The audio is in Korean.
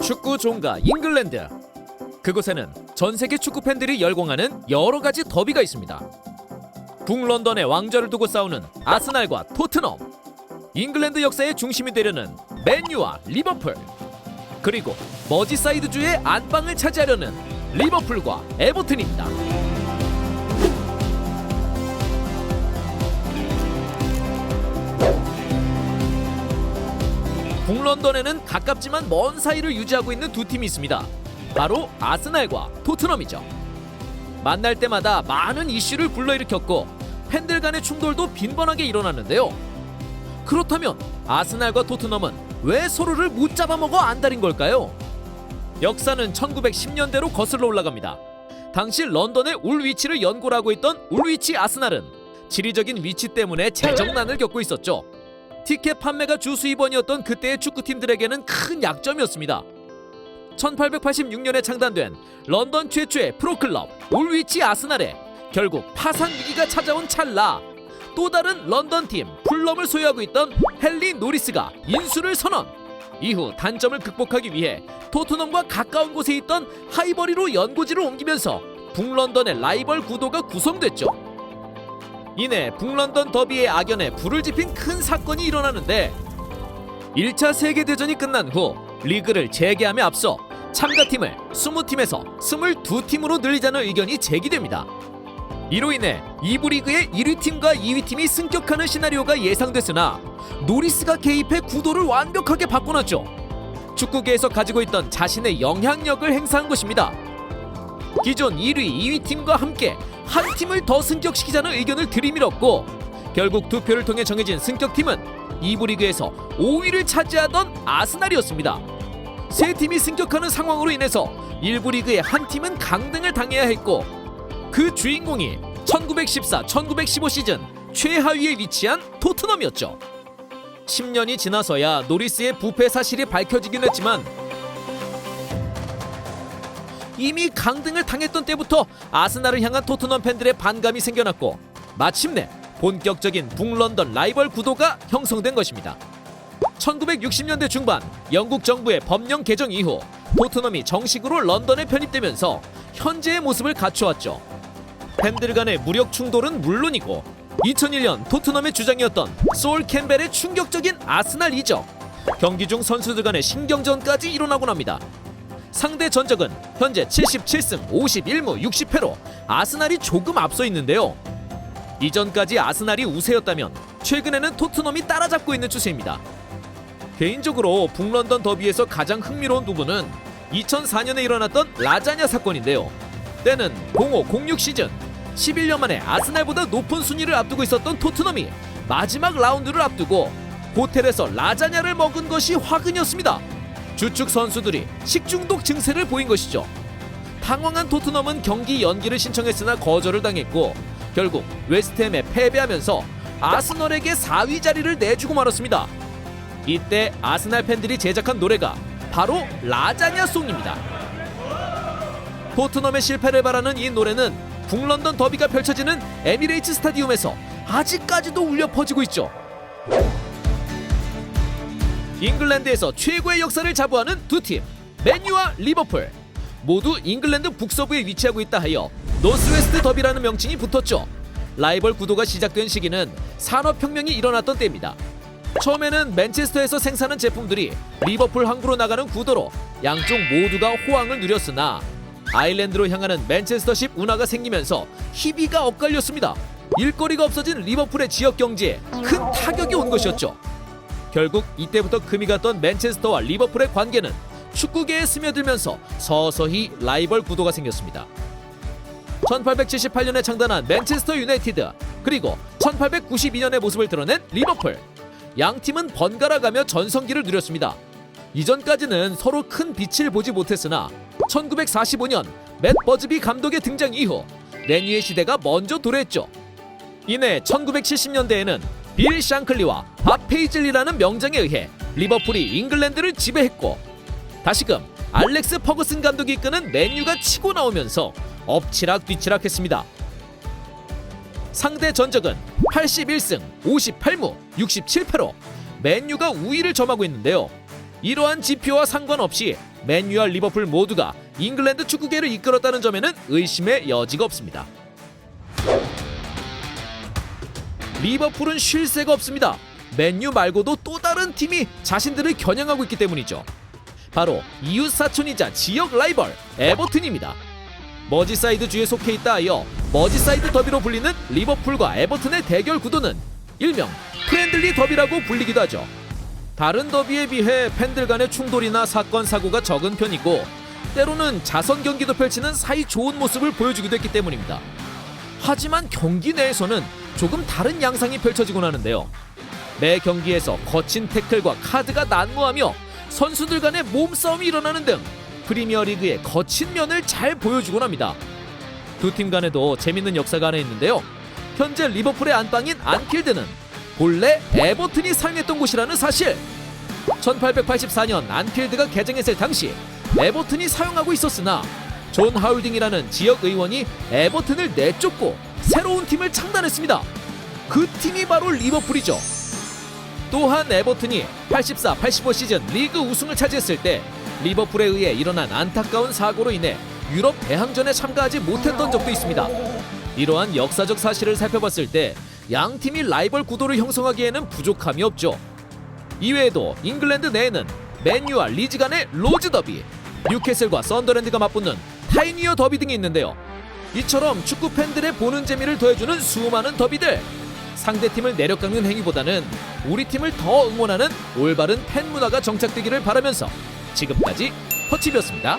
축구 종가 잉글랜드. 그곳에는 전 세계 축구 팬들이 열광하는 여러 가지 더비가 있습니다. 북런던의 왕좌를 두고 싸우는 아스날과 토트넘, 잉글랜드 역사의 중심이 되려는 맨유와 리버풀, 그리고 머지사이드주의 안방을 차지하려는 리버풀과 에버튼입니다. 북런던에는 가깝지만 먼 사이를 유지하고 있는 두 팀이 있습니다. 바로 아스날과 토트넘이죠. 만날 때마다 많은 이슈를 불러일으켰고 팬들 간의 충돌도 빈번하게 일어났는데요. 그렇다면 아스날과 토트넘은 왜 서로를 못 잡아먹어 안달인 걸까요? 역사는 1910년대로 거슬러 올라갑니다. 당시 런던의 울위치를 연고로 하고 있던 울위치 아스날은 지리적인 위치 때문에 재정난을 겪고 있었죠. 티켓 판매가 주 수입원이었던 그때의 축구팀들에게는 큰 약점이었습니다. 1886년에 창단된 런던 최초의 프로클럽 울위치 아스날에 결국 파산 위기가 찾아온 찰나 또 다른 런던팀 풀럼을 소유하고 있던 헨리 노리스가 인수를 선언. 이후 단점을 극복하기 위해 토트넘과 가까운 곳에 있던 하이버리로 연고지를 옮기면서 북런던의 라이벌 구도가 구성됐죠. 이내 북런던 더비의 악연에 불을 지핀 큰 사건이 일어나는데 1차 세계대전이 끝난 후 리그를 재개함에 앞서 참가팀을 20팀에서 22팀으로 늘리자는 의견이 제기됩니다. 이로 인해 2부 리그의 1위팀과 2위팀이 승격하는 시나리오가 예상됐으나 노리스가 개입해 구도를 완벽하게 바꿔놨죠. 축구계에서 가지고 있던 자신의 영향력을 행사한 것입니다. 기존 1위, 2위팀과 함께 한 팀을 더 승격시키자는 의견을 들이밀었고 결국 투표를 통해 정해진 승격팀은 2부 리그에서 5위를 차지하던 아스날이었습니다. 세 팀이 승격하는 상황으로 인해서 1부 리그의 한 팀은 강등을 당해야 했고 그 주인공이 1914-1915 시즌 최하위에 위치한 토트넘이었죠. 10년이 지나서야 노리스의 부패 사실이 밝혀지긴 했지만 이미 강등을 당했던 때부터 아스날을 향한 토트넘 팬들의 반감이 생겨났고 마침내 본격적인 북런던 라이벌 구도가 형성된 것입니다. 1960년대 중반 영국 정부의 법령 개정 이후 토트넘이 정식으로 런던에 편입되면서 현재의 모습을 갖춰왔죠. 팬들 간의 무력 충돌은 물론이고 2001년 토트넘의 주장이었던 솔 캠벨의 충격적인 아스날 이적, 경기 중 선수들 간의 신경전까지 일어나곤 합니다. 상대 전적은 현재 77승 51무 60패로 아스날이 조금 앞서 있는데요. 이전까지 아스날이 우세였다면 최근에는 토트넘이 따라잡고 있는 추세입니다. 개인적으로 북런던 더비에서 가장 흥미로운 부분은 2004년에 일어났던 라자냐 사건인데요. 때는 05-06 시즌 11년 만에 아스날보다 높은 순위를 앞두고 있었던 토트넘이 마지막 라운드를 앞두고 호텔에서 라자냐를 먹은 것이 화근이었습니다. 주축 선수들이 식중독 증세를 보인 것이죠. 당황한 토트넘은 경기 연기를 신청했으나 거절을 당했고 결국 웨스트햄에 패배하면서 아스널에게 4위 자리를 내주고 말았습니다. 이때 아스날 팬들이 제작한 노래가 바로 라자냐 송입니다. 토트넘의 실패를 바라는 이 노래는 북런던 더비가 펼쳐지는 에미레이츠 스타디움에서 아직까지도 울려 퍼지고 있죠. 잉글랜드에서 최고의 역사를 자부하는 두 팀, 맨유와 리버풀, 모두 잉글랜드 북서부에 위치하고 있다 하여 노스웨스트 더비라는 명칭이 붙었죠. 라이벌 구도가 시작된 시기는 산업혁명이 일어났던 때입니다. 처음에는 맨체스터에서 생산한 제품들이 리버풀 항구로 나가는 구도로 양쪽 모두가 호황을 누렸으나 아일랜드로 향하는 맨체스터식 운하가 생기면서 희비가 엇갈렸습니다. 일거리가 없어진 리버풀의 지역 경제에 큰 타격이 온 것이었죠. 결국 이때부터 금이 갔던 맨체스터와 리버풀의 관계는 축구계에 스며들면서 서서히 라이벌 구도가 생겼습니다. 1878년에 창단한 맨체스터 유나이티드, 그리고 1892년의 모습을 드러낸 리버풀. 양 팀은 번갈아가며 전성기를 누렸습니다. 이전까지는 서로 큰 빛을 보지 못했으나 1945년 맷 버즈비 감독의 등장 이후 맨유의 시대가 먼저 도래했죠. 이내 1970년대에는 빌 샹클리와 밥 페이즐리라는 명장에 의해 리버풀이 잉글랜드를 지배했고 다시금 알렉스 퍼거슨 감독이 이끄는 맨유가 치고 나오면서 엎치락 뒤치락했습니다. 상대 전적은 81승 58무 67패로 맨유가 우위를 점하고 있는데요. 이러한 지표와 상관없이 맨유와 리버풀 모두가 잉글랜드 축구계를 이끌었다는 점에는 의심의 여지가 없습니다. 리버풀은 쉴 새가 없습니다. 맨유 말고도 또 다른 팀이 자신들을 겨냥하고 있기 때문이죠. 바로 이웃 사촌이자 지역 라이벌 에버튼입니다. 머지사이드주에 속해 있다 하여 머지사이드 더비로 불리는 리버풀과 에버튼의 대결 구도는 일명 프렌들리 더비라고 불리기도 하죠. 다른 더비에 비해 팬들 간의 충돌이나 사건 사고가 적은 편이고 때로는 자선 경기도 펼치는 사이 좋은 모습을 보여주기도 했기 때문입니다. 하지만 경기 내에서는 조금 다른 양상이 펼쳐지곤 하는데요. 매 경기에서 거친 태클과 카드가 난무하며 선수들 간의 몸싸움이 일어나는 등 프리미어리그의 거친 면을 잘 보여주곤 합니다. 두 팀 간에도 재밌는 역사가 하나 있는데요. 현재 리버풀의 안방인 안필드는 본래 에버튼이 사용했던 곳이라는 사실. 1884년 안필드가 개장했을 당시 에버튼이 사용하고 있었으나 존 하울딩이라는 지역 의원이 에버튼을 내쫓고 새로운 팀을 창단했습니다. 그 팀이 바로 리버풀이죠. 또한 에버튼이 84-85 시즌 리그 우승을 차지했을 때 리버풀에 의해 일어난 안타까운 사고로 인해 유럽 대항전에 참가하지 못했던 적도 있습니다. 이러한 역사적 사실을 살펴봤을 때 양 팀이 라이벌 구도를 형성하기에는 부족함이 없죠. 이외에도 잉글랜드 내에는 맨유와 리즈 간의 로즈 더비, 뉴캐슬과 썬더랜드가 맞붙는 타이니어 더비 등이 있는데요. 이처럼 축구 팬들의 보는 재미를 더해주는 수많은 더비들. 상대팀을 내려깎는 행위보다는 우리 팀을 더 응원하는 올바른 팬 문화가 정착되기를 바라면서 지금까지 허치비였습니다.